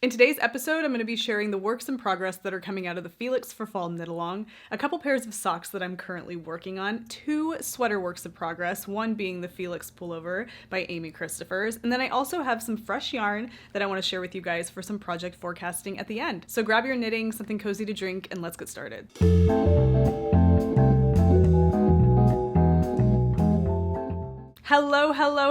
In today's episode, I'm going to be sharing the works in progress that are coming out of the Felix for Fall knit along, a couple pairs of socks that I'm currently working on, 2 sweater works in progress, one being the Felix Pullover by Amy Christoffers, and then I also have some fresh yarn that I want to share with you guys for some project forecasting at the end. So grab your knitting, something cozy to drink, and let's get started.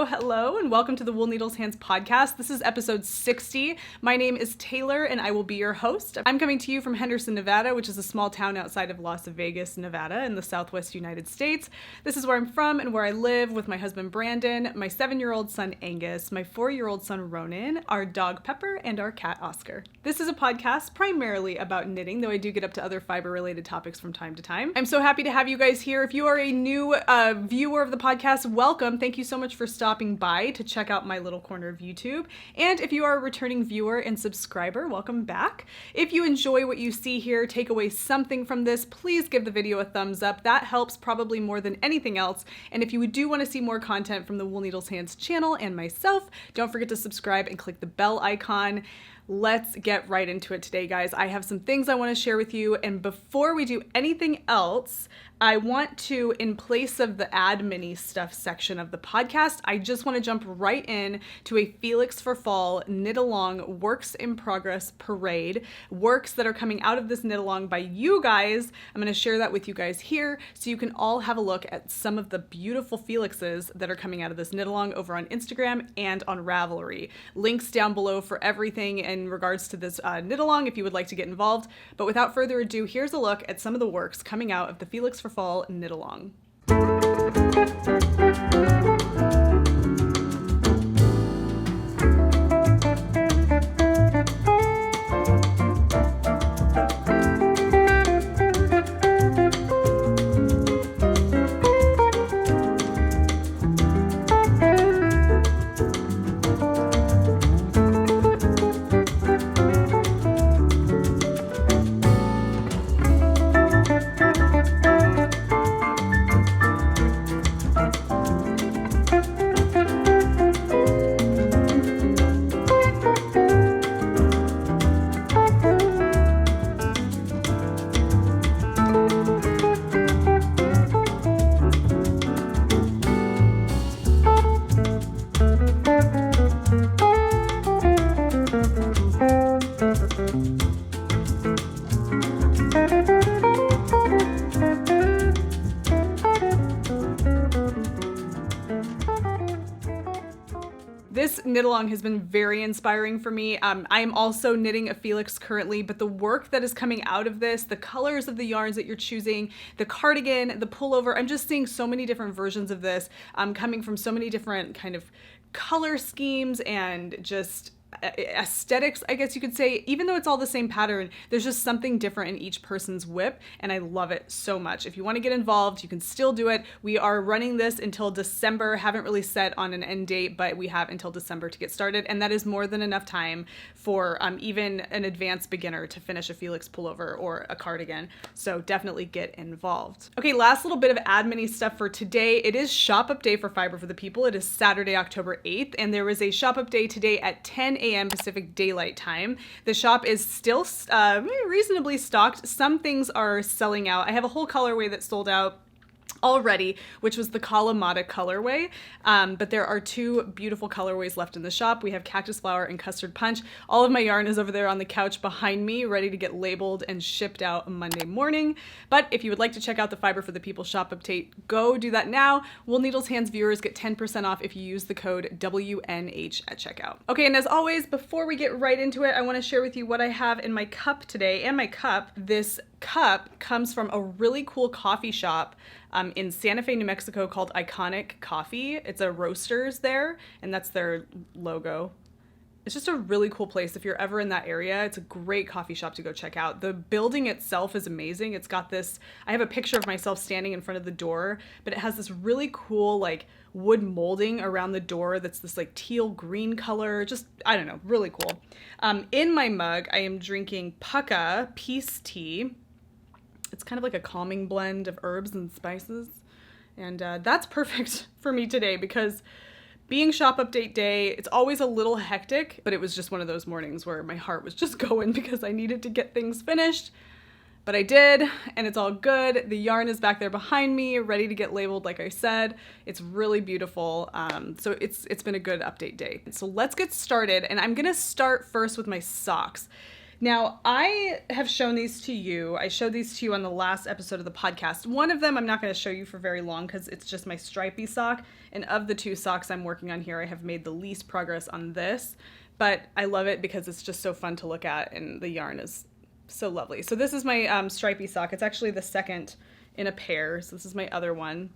Hello, and welcome to the Wool Needles Hands podcast. This is episode 60. My name is Tayler, and I will be your host. I'm coming to you from Henderson, Nevada, which is a small town outside of Las Vegas, Nevada, in the southwest United States. This is where I'm from and where I live with my husband, Brandon, my 7-year-old son, Angus, my 4-year-old son, Ronan, our dog, Pepper, and our cat, Oscar. This is a podcast primarily about knitting, though I do get up to other fiber-related topics from time to time. I'm so happy to have you guys here. If you are a new viewer of the podcast, welcome. Thank you so much for stopping by to check out my little corner of YouTube. And if you are a returning viewer and subscriber, welcome back. If you enjoy what you see here, take away something from this, please give the video a thumbs up. That helps probably more than anything else. And if you do want to see more content from the Wool Needles Hands channel and myself, don't forget to subscribe and click the bell icon. Let's get right into it today, guys. I have some things I want to share with you, and before we do anything else, I want to, in place of the add mini stuff section of the podcast, I just want to jump right in to a Felix for Fall knit along works in progress parade, works that are coming out of this knit along by you guys. I'm going to share that with you guys here so you can all have a look at some of the beautiful Felixes that are coming out of this knit along over on Instagram and on Ravelry. Links down below for everything in regards to this knit along if you would like to get involved. But without further ado, here's a look at some of the works coming out of the Felix for Fall knit along. This knit along has been very inspiring for me. I am also knitting a Felix currently, but the work that is coming out of this, the colors of the yarns that you're choosing, the cardigan, the pullover, I'm just seeing so many different versions of this coming from so many different kind of color schemes and just aesthetics, I guess you could say. Even though it's all the same pattern, there's just something different in each person's whip, and I love it so much. If you want to get involved, you can still do it. We are running this until December. Haven't really set on an end date, but we have until December to get started, and that is more than enough time for even an advanced beginner to finish a Felix pullover or a cardigan. So definitely get involved. Okay, last little bit of add mini stuff for today. It is shop up day for Fiber for the People. It is Saturday, October 8th, and there was a shop up day today at 10 a.m. Pacific Daylight Time. The shop is still reasonably stocked. Some things are selling out. I have a whole colorway that sold out already, which was the Nomadic colorway, but there are 2 beautiful colorways left in the shop. We have Cactus Flower and Custard Punch. All of my yarn is over there on the couch behind me, ready to get labeled and shipped out Monday morning. But if you would like to check out the Fiber for the People shop update, go do that now. Wool Needles Hands viewers get 10% off if you use the code WNH at checkout. Okay, and as always, before we get right into it, I want to share with you what I have in my cup today. And my cup, this cup comes from a really cool coffee shop in Santa Fe, New Mexico called Iconic Coffee. It's a roasters there, and that's their logo. It's just a really cool place. If you're ever in that area, it's a great coffee shop to go check out. The building itself is amazing. It's got this, I have a picture of myself standing in front of the door, but it has this really cool like wood molding around the door that's this like teal green color. Just, I don't know, really cool. In my mug, I am drinking Pucka Peace Tea. It's kind of like a calming blend of herbs and spices. And that's perfect for me today because being shop update day, it's always a little hectic, but it was just one of those mornings where my heart was just going because I needed to get things finished. But I did, and it's all good. The yarn is back there behind me, ready to get labeled, like I said. It's really beautiful. So it's been a good update day. So let's get started, and I'm gonna start first with my socks. Now, I have shown these to you. I showed these to you on the last episode of the podcast. One of them I'm not gonna show you for very long because it's just my stripy sock. And of the 2 socks I'm working on here, I have made the least progress on this. But I love it because it's just so fun to look at, and the yarn is so lovely. So this is my stripy sock. It's actually the second in a pair. So this is my other one.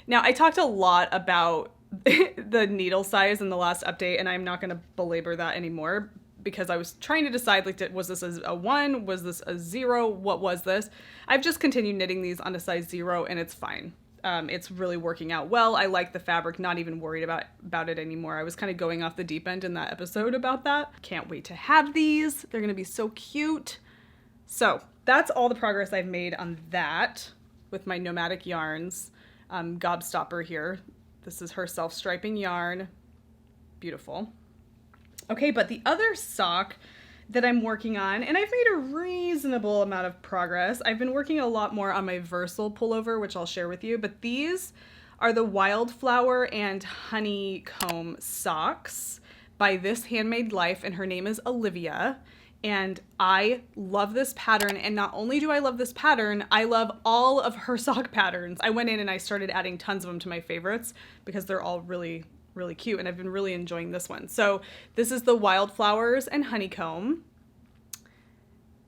Now, I talked a lot about the needle size in the last update, and I'm not going to belabor that anymore because I was trying to decide, like, was this a 1? Was this a 0? What was this? I've just continued knitting these on a size 0, and it's fine. It's really working out well. I like the fabric, not even worried about it anymore. I was kind of going off the deep end in that episode about that. Can't wait to have these. They're going to be so cute. So that's all the progress I've made on that with my Nomadic yarns. Gobstopper here. This is her self-striping yarn. Beautiful. Okay, but the other sock that I'm working on, and I've made a reasonable amount of progress. I've been working a lot more on my Versal pullover, which I'll share with you, but these are the Wildflower and Honeycomb socks by This Handmade Life, and her name is Olivia. And I love this pattern, and not only do I love this pattern, I love all of her sock patterns. I went in and I started adding tons of them to my favorites because they're all really, really cute, and I've been really enjoying this one. So this is the Wildflowers and Honeycomb.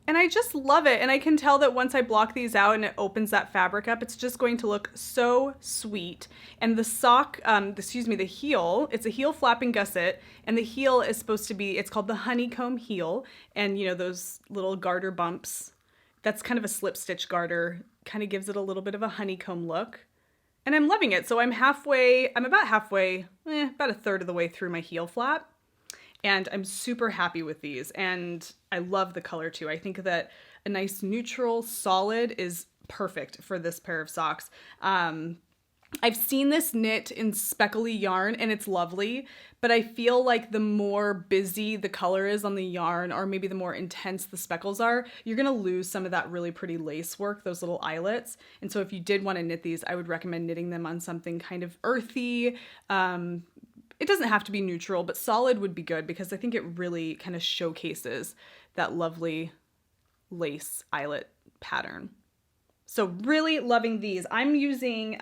And I just love it, and I can tell that once I block these out and it opens that fabric up, it's just going to look so sweet. And the sock, the heel, it's a heel flapping gusset, and the heel is supposed to be, it's called the Honeycomb heel, and you know, those little garter bumps, that's kind of a slip stitch garter, kind of gives it a little bit of a honeycomb look. And I'm loving it. So I'm about halfway, about a third of the way through my heel flap. And I'm super happy with these, and I love the color too. I think that a nice neutral solid is perfect for this pair of socks. I've seen this knit in speckly yarn, and it's lovely, but I feel like the more busy the color is on the yarn, or maybe the more intense the speckles are, you're gonna lose some of that really pretty lace work, those little eyelets. And so if you did want to knit these, I would recommend knitting them on something kind of earthy. It doesn't have to be neutral, but solid would be good because I think it really kind of showcases that lovely lace eyelet pattern. So really loving these. I'm using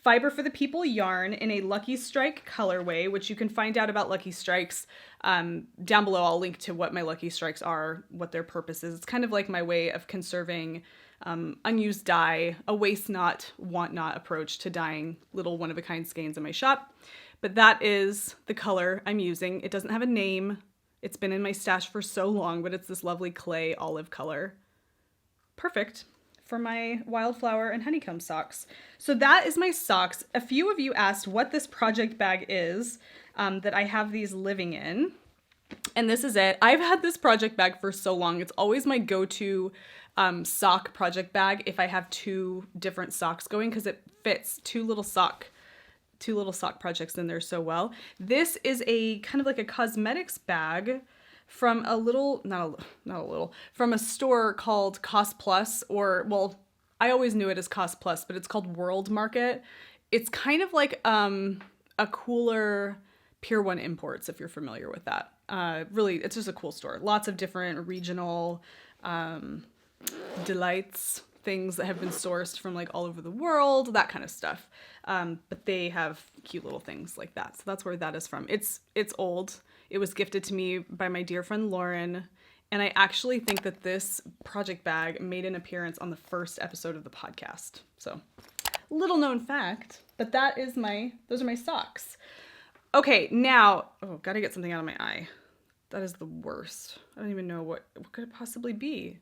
Fiber for the People yarn in a Lucky Strike colorway, which you can find out about Lucky Strikes down below. I'll link to what my Lucky Strikes are, what their purpose is. It's kind of like my way of conserving unused dye, a waste not, want not approach to dyeing little one-of-a-kind skeins in my shop. But that is the color I'm using. It doesn't have a name. It's been in my stash for so long, but it's this lovely clay olive color. Perfect for my Wildflower and Honeycomb socks. So that is my socks. A few of you asked what this project bag is that I have these living in. And this is it. I've had this project bag for so long. It's always my go-to sock project bag if I have 2 different socks going, because it fits 2 little sock projects in there so well. This is a kind of like a cosmetics bag from from a store called Cost Plus, or, well, I always knew it as Cost Plus, but it's called World Market. It's kind of like a cooler Pier 1 Imports, if you're familiar with that. Really, it's just a cool store. Lots of different regional delights, things that have been sourced from like all over the world, that kind of stuff. But they have cute little things like that. So that's where that is from. It's old. It was gifted to me by my dear friend Lauren. And I actually think that this project bag made an appearance on the first episode of the podcast. So little known fact, but those are my socks. Okay, now, gotta get something out of my eye. That is the worst. I don't even know what could it possibly be.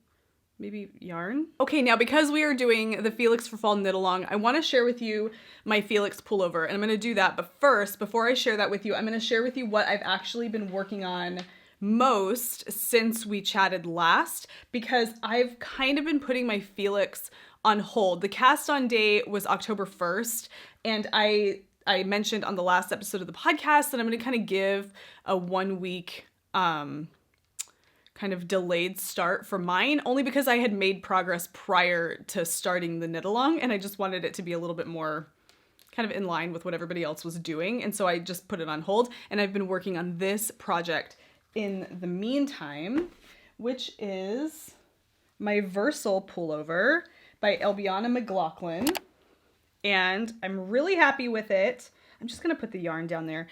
Maybe yarn? Okay, now because we are doing the Felix for Fall knit along, I want to share with you my Felix pullover, and I'm going to do that. But first, before I share that with you, I'm going to share with you what I've actually been working on most since we chatted last, because I've kind of been putting my Felix on hold. The cast on day was October 1st, and I I mentioned on the last episode of the podcast that I'm going to kind of give a 1 week kind of delayed start for mine, only because I had made progress prior to starting the knit along, and I just wanted it to be a little bit more kind of in line with what everybody else was doing. And so I just put it on hold, and I've been working on this project in the meantime, which is my Versal pullover by Elbiana McLaughlin. And I'm really happy with it. I'm just going to put the yarn down there.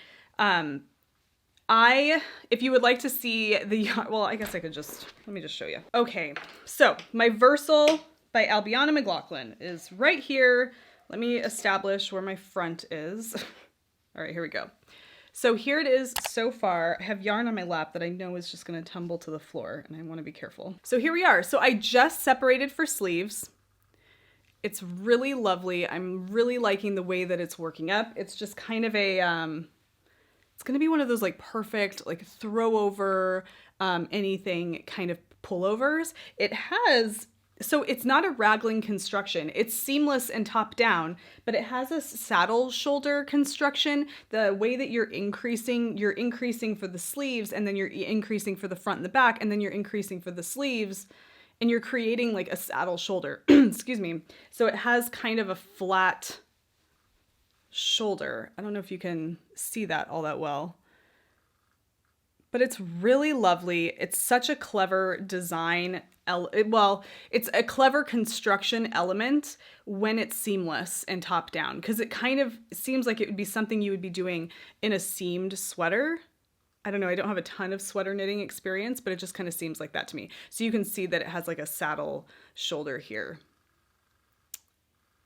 If you would like to see the yarn, well, I guess I could let me just show you. Okay, so my Versal by Elbiana McLaughlin is right here. Let me establish where my front is. All right, here we go. So here it is so far. I have yarn on my lap that I know is just gonna tumble to the floor, and I wanna be careful. So here we are. So I just separated for sleeves. It's really lovely. I'm really liking the way that it's working up. It's just kind of a, it's gonna be one of those like perfect, like throw over anything kind of pullovers. So it's not a raglan construction. It's seamless and top down, but it has a saddle shoulder construction. The way that you're increasing for the sleeves, and then you're increasing for the front and the back, and then you're increasing for the sleeves, and you're creating like a saddle shoulder. Excuse me. So it has kind of a flat shoulder. I don't know if you can see that all that well, but it's really lovely. It's such a clever design. It's a clever construction element when it's seamless and top down, because it kind of seems like it would be something you would be doing in a seamed sweater. I don't know, I don't have a ton of sweater knitting experience, but it just kind of seems like that to me. So you can see that it has like a saddle shoulder here.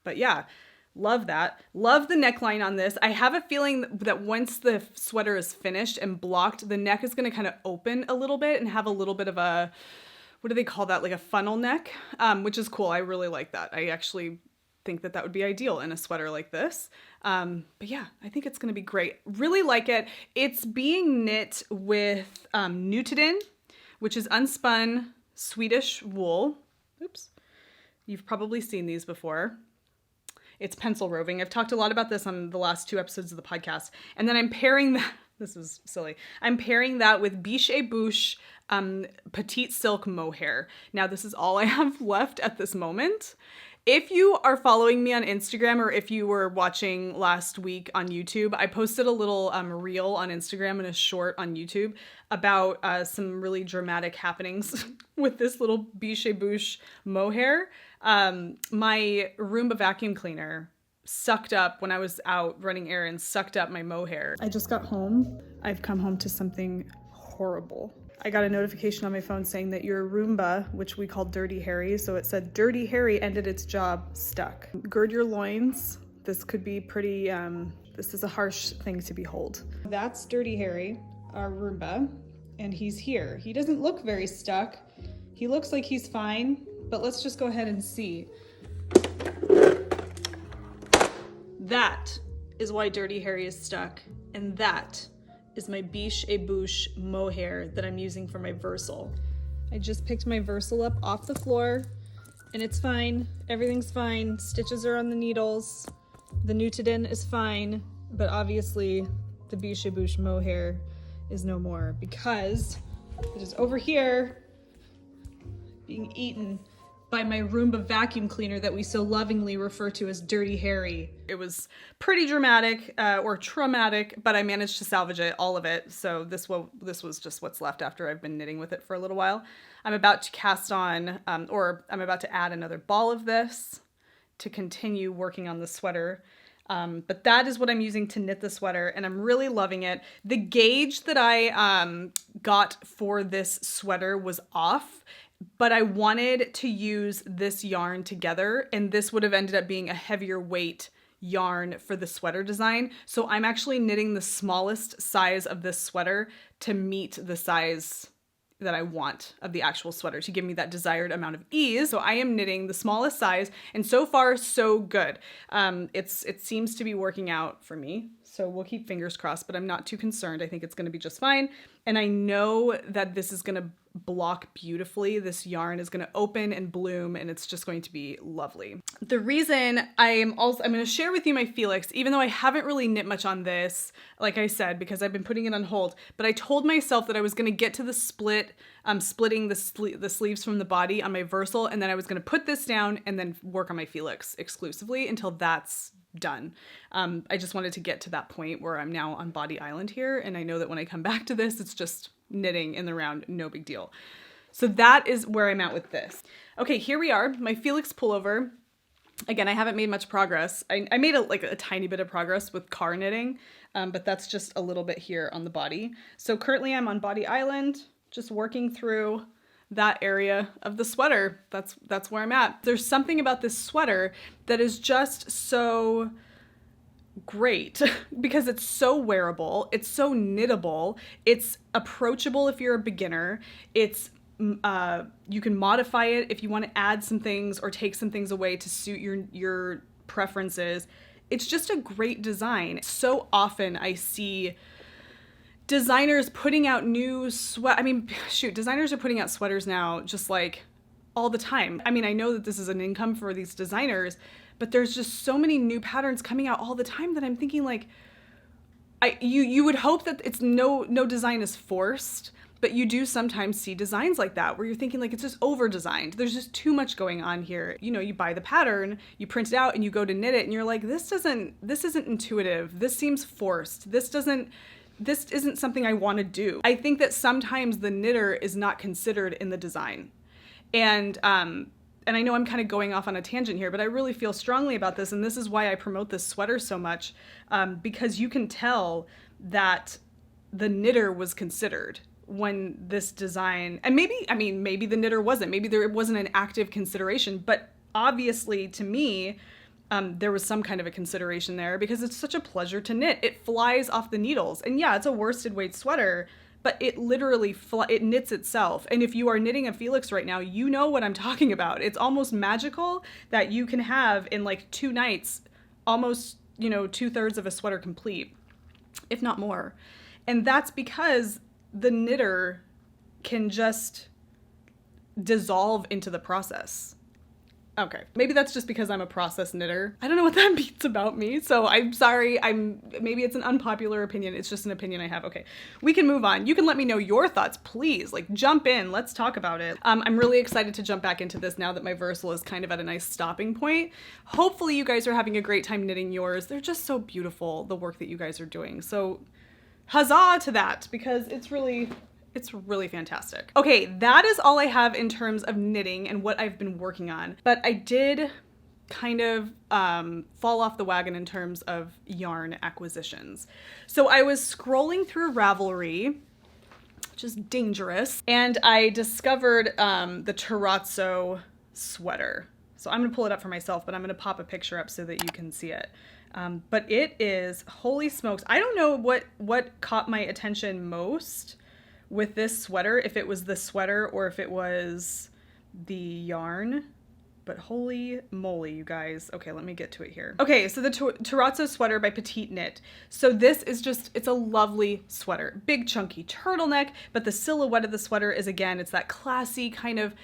But yeah, love that. Love the neckline on this. I have a feeling that once the sweater is finished and blocked, the neck is going to kind of open a little bit and have a little bit of a, what do they call that? Like a funnel neck, which is cool. I really like that. I actually think that would be ideal in a sweater like this. But yeah, I think it's going to be great. Really like it. It's being knit with Nutiden, which is unspun Swedish wool. Oops. You've probably seen these before. It's pencil roving. I've talked a lot about this on the last 2 episodes of the podcast. And then I'm pairing that, this was silly. I'm pairing that with Biches Petit silk mohair. Now this is all I have left at this moment. If you are following me on Instagram, or if you were watching last week on YouTube, I posted a little reel on Instagram and a short on YouTube about some really dramatic happenings with this little Biches mohair. My Roomba vacuum cleaner sucked up, when I was out running errands, sucked up my mohair. I just got home. I've come home to something horrible. I got a notification on my phone saying that your Roomba, which we call Dirty Harry, so it said Dirty Harry ended its job, stuck. Gird your loins. This could be pretty, this is a harsh thing to behold. That's Dirty Harry, our Roomba, and he's here. He doesn't look very stuck. He looks like he's fine, but let's just go ahead and see. That is why Dirty Harry is stuck, and that is my Biches mohair that I'm using for my Versal. I just picked my Versal up off the floor, and it's fine. Everything's fine. Stitches are on the needles. The Nutiden is fine, but obviously the Biches mohair is no more, because it is over here being eaten by my Roomba vacuum cleaner that we so lovingly refer to as Dirty Harry. It was pretty dramatic, or traumatic, but I managed to salvage it, all of it. So this was just what's left after I've been knitting with it for a little while. I'm about to cast on, or I'm about to add another ball of this to continue working on the sweater. But that is what I'm using to knit the sweater, and I'm really loving it. The gauge that I got for this sweater was off, but I wanted to use this yarn together, and this would have ended up being a heavier weight yarn for the sweater design. So I'm actually knitting the smallest size of this sweater to meet the size that I want of the actual sweater, to give me that desired amount of ease. So I am knitting the smallest size, and so far so good. It seems to be working out for me. So we'll keep fingers crossed, but I'm not too concerned. I think it's gonna be just fine. And I know that this is gonna block beautifully. This yarn is going to open and bloom, and it's just going to be lovely. The reason I'm going to share with you my Felix, even though I haven't really knit much on this, like I said, because I've been putting it on hold, but I told myself that I was going to get to the splitting the sleeves from the body on my Versal, and then I was going to put this down and then work on my Felix exclusively until that's done. I just wanted to get to that point where I'm now on Body Island here, and I know that when I come back to this, it's just knitting in the round, no big deal. So that is where I'm at with this. Okay, here we are, my Felix pullover. Again, I haven't made much progress. I made a tiny bit of progress with car knitting, but that's just a little bit here on the body. So currently I'm on Body Island, just working through that area of the sweater. That's where I'm at. There's something about this sweater that is just so great because it's so wearable, it's so knittable, it's approachable if you're a beginner, it's you can modify it if you want to add some things or take some things away to suit your preferences. It's just a great design. So often I see designers putting out new designers are putting out sweaters now just like all the time. I mean, I know that this is an income for these designers, but there's just so many new patterns coming out all the time that I'm thinking like, you would hope that it's no design is forced, but you do sometimes see designs like that where you're thinking like it's just over designed. There's just too much going on here. You know, you buy the pattern, you print it out and you go to knit it and you're like, this isn't intuitive. This seems forced. This isn't something I want to do. I think that sometimes the knitter is not considered in the design. And I know I'm kind of going off on a tangent here, but I really feel strongly about this. And this is why I promote this sweater so much, because you can tell that the knitter was considered when this design, and maybe the knitter wasn't, maybe there wasn't an active consideration, but obviously to me, there was some kind of a consideration there because it's such a pleasure to knit. It flies off the needles. And yeah, it's a worsted weight sweater, but it literally it knits itself. And if you are knitting a Felix right now, you know what I'm talking about. It's almost magical that you can have in like 2 nights, almost, 2/3 of a sweater complete, if not more. And that's because the knitter can just dissolve into the process. Okay, maybe that's just because I'm a process knitter. I don't know what that means about me, so I'm sorry. Maybe it's an unpopular opinion. It's just an opinion I have. Okay, we can move on. You can let me know your thoughts, please. Like, jump in. Let's talk about it. I'm really excited to jump back into this now that my Versal is kind of at a nice stopping point. Hopefully you guys are having a great time knitting yours. They're just so beautiful, the work that you guys are doing. So huzzah to that, because it's really fantastic. Okay, that is all I have in terms of knitting and what I've been working on. But I did kind of fall off the wagon in terms of yarn acquisitions. So I was scrolling through Ravelry, which is dangerous, and I discovered the Terrazzo sweater. So I'm gonna pull it up for myself, but I'm gonna pop a picture up so that you can see it. But it is, holy smokes, I don't know what caught my attention most with this sweater, if it was the sweater or if it was the yarn, but holy moly, you guys. Okay, let me get to it here. Okay, so the Terrazzo sweater by PetiteKnit. So this is just, it's a lovely sweater. Big chunky turtleneck, but the silhouette of the sweater is, again, it's that classy kind of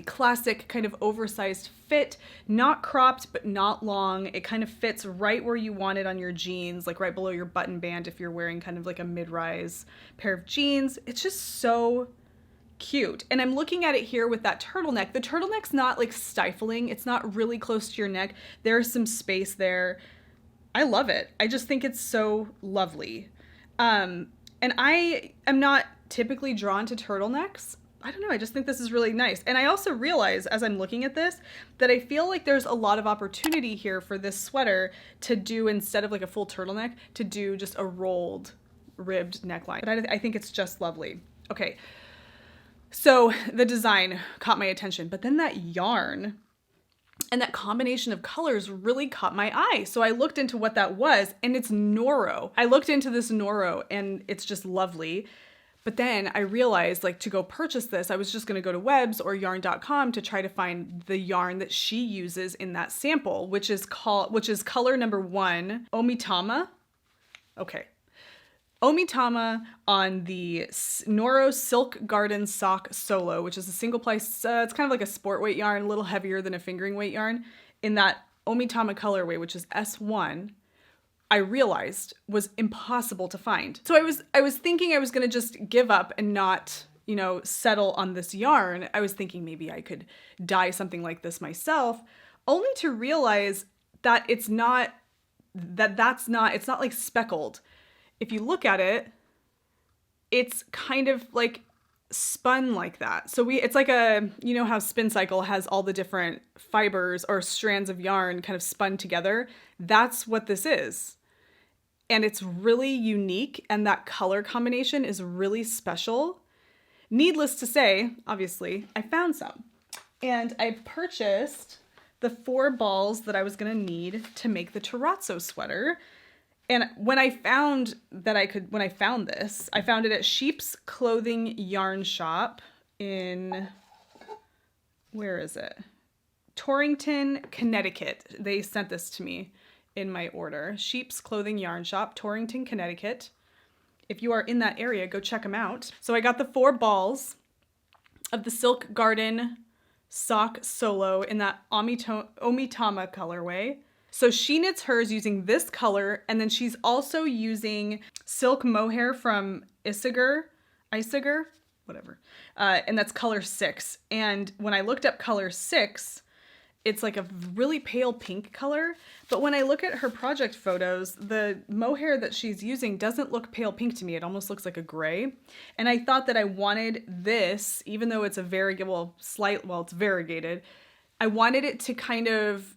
classic kind of oversized fit, not cropped, but not long. It kind of fits right where you want it on your jeans, like right below your button band if you're wearing kind of like a mid-rise pair of jeans. It's just so cute. And I'm looking at it here with that turtleneck. The turtleneck's not like stifling. It's not really close to your neck. There's some space there. I love it. I just think it's so lovely. And I am not typically drawn to turtlenecks. I don't know, I just think this is really nice. And I also realize as I'm looking at this that I feel like there's a lot of opportunity here for this sweater to do, instead of like a full turtleneck, to do just a rolled ribbed neckline. But I think it's just lovely. Okay, so the design caught my attention, but then that yarn and that combination of colors really caught my eye. So I looked into what that was, and it's Noro. I looked into this Noro and it's just lovely. But then I realized, like, to go purchase this, I was just going to go to Webs or yarn.com to try to find the yarn that she uses in that sample, which is color number 1, Omitama. Okay. Omitama on the Noro Silk Garden Sock Solo, which is a single ply, it's kind of like a sport weight yarn, a little heavier than a fingering weight yarn, in that Omitama colorway, which is S1, I realized was impossible to find. So I was thinking I was gonna just give up and not, you know, settle on this yarn. I was thinking maybe I could dye something like this myself, only to realize that it's not like speckled. If you look at it, it's kind of like spun like that. So it's like you know how Spin Cycle has all the different fibers or strands of yarn kind of spun together? That's what this is. And it's really unique, and that color combination is really special. Needless to say, obviously, I found some. And I purchased the 4 balls that I was gonna need to make the Terrazzo sweater. And when I found this, I found it at Sheep's Clothing Yarn Shop in, where is it? Torrington, Connecticut. They sent this to me in my order. Sheep's Clothing Yarn Shop, Torrington, Connecticut. If you are in that area, go check them out. So I got the 4 balls of the Silk Garden Sock Solo in that Omitama colorway. So she knits hers using this color, and then she's also using silk mohair from Isager, whatever. And that's color 6. And when I looked up color 6, it's like a really pale pink color. But when I look at her project photos, the mohair that she's using doesn't look pale pink to me. It almost looks like a gray. And I thought that I wanted this, even though it's a it's variegated, I wanted it to kind of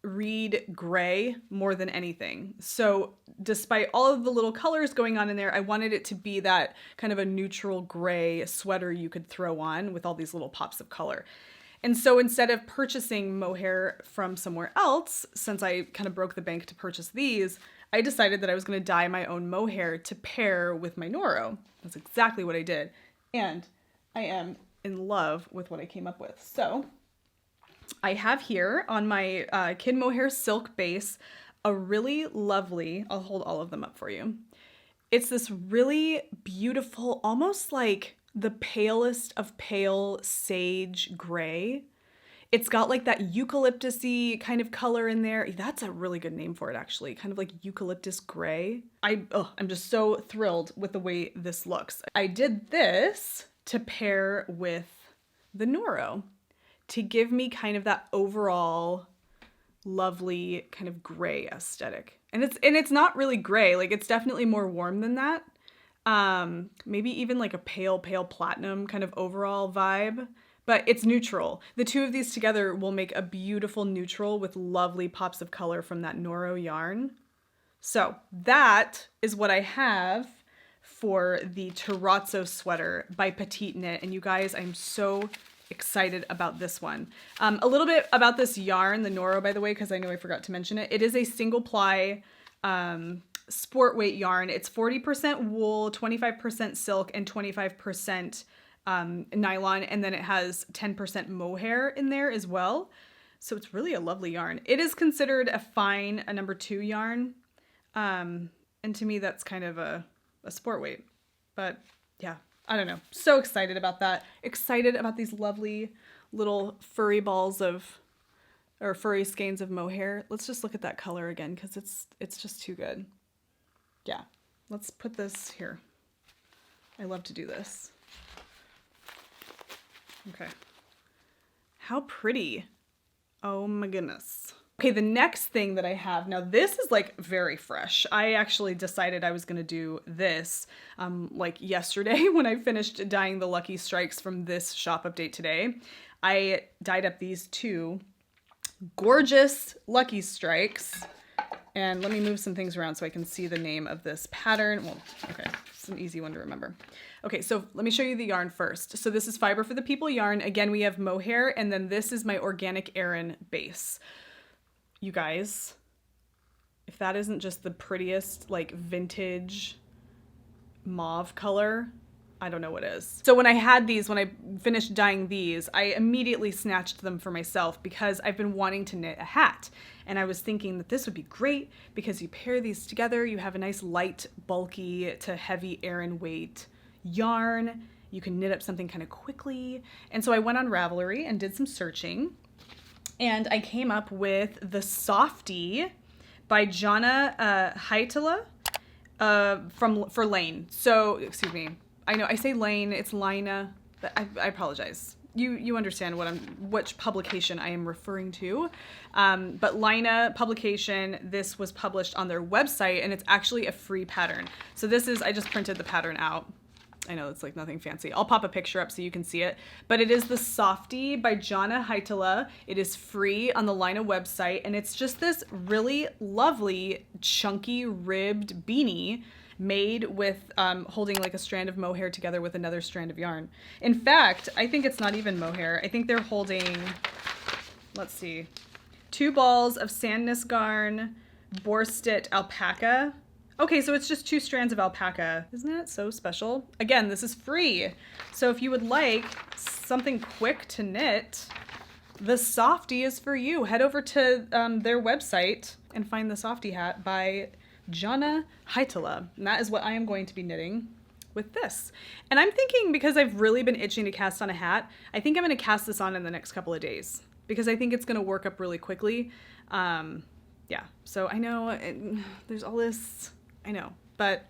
read gray more than anything. So despite all of the little colors going on in there, I wanted it to be that kind of a neutral gray sweater you could throw on with all these little pops of color. And so instead of purchasing mohair from somewhere else, since I kind of broke the bank to purchase these, I decided that I was going to dye my own mohair to pair with my Noro. That's exactly what I did. And I am in love with what I came up with. So I have here on my Kid Mohair silk base a really lovely, I'll hold all of them up for you. It's this really beautiful, almost like the palest of pale sage gray. It's got like that eucalyptus-y kind of color in there. That's a really good name for it, actually. Kind of like eucalyptus gray. I'm just so thrilled with the way this looks. I did this to pair with the Noro to give me kind of that overall lovely kind of gray aesthetic. And it's not really gray. Like, it's definitely more warm than that. Maybe even like a pale platinum kind of overall vibe, but it's neutral. The two of these together will make a beautiful neutral with lovely pops of color from that Noro yarn. So that is what I have for the Terrazzo sweater by PetiteKnit. And you guys, I'm so excited about this one. A little bit about this yarn, the Noro, by the way, because I know I forgot to mention it. It is a single ply, sport weight yarn. It's 40% wool, 25% silk, and 25% nylon, and then it has 10% mohair in there as well. So it's really a lovely yarn. It is considered a number 2 yarn, and to me that's kind of a sport weight. But yeah, I don't know. So excited about that. Excited about these lovely little furry balls or furry skeins of mohair. Let's just look at that color again, because it's just too good. Yeah, let's put this here. I love to do this. Okay. How pretty. Oh my goodness. Okay, the next thing that I have, now this is like very fresh. I actually decided I was gonna do this like yesterday when I finished dyeing the Lucky Strikes from this shop update today. I dyed up these 2 gorgeous Lucky Strikes. And let me move some things around so I can see the name of this pattern. Well, okay, it's an easy one to remember. Okay, so let me show you the yarn first. So this is Fiber for the People yarn. Again, we have mohair, and then this is my Organic Aran base. You guys, if that isn't just the prettiest, like, vintage mauve color, I don't know what is. So when I had these, when I finished dyeing these, I immediately snatched them for myself because I've been wanting to knit a hat. And I was thinking that this would be great because you pair these together, you have a nice light, bulky to heavy Aran weight yarn. You can knit up something kind of quickly. And so I went on Ravelry and did some searching. And I came up with the Softie by Jonna Hietala for Lane. So, excuse me. I know I say Lane, it's Lina, but I apologize. You understand which publication I am referring to. But Lina publication, this was published on their website, and it's actually a free pattern. So this is, I just printed the pattern out. I know it's like nothing fancy. I'll pop a picture up so you can see it. But it is the Softie by Jonna Hietala. It is free on the Lina website, and it's just this really lovely, chunky, ribbed beanie made with holding like a strand of mohair together with another strand of yarn. In fact, I think it's not even mohair. I think they're holding, let's see, 2 balls of sandness garn, Borstit alpaca. Okay, so it's just 2 strands of alpaca. Isn't that so special? Again, this is free. So if you would like something quick to knit, the Softie is for you. Head over to their website and find the Softie hat by Jonna Hietala. And that is what I am going to be knitting with this. And I'm thinking, because I've really been itching to cast on a hat, I think I'm going to cast this on in the next couple of days because I think it's going to work up really quickly. Yeah, so I know there's all this, I know, but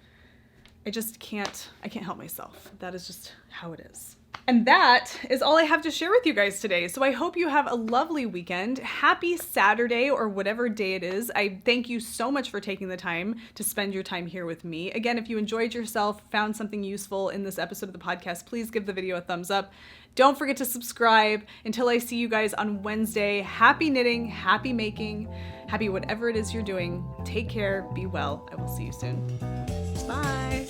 I just can't help myself. That is just how it is. And that is all I have to share with you guys today. So I hope you have a lovely weekend. Happy Saturday or whatever day it is. I thank you so much for taking the time to spend your time here with me. Again, if you enjoyed yourself, found something useful in this episode of the podcast, please give the video a thumbs up. Don't forget to subscribe. Until I see you guys on Wednesday, happy knitting, happy making, happy whatever it is you're doing. Take care, be well. I will see you soon. Bye.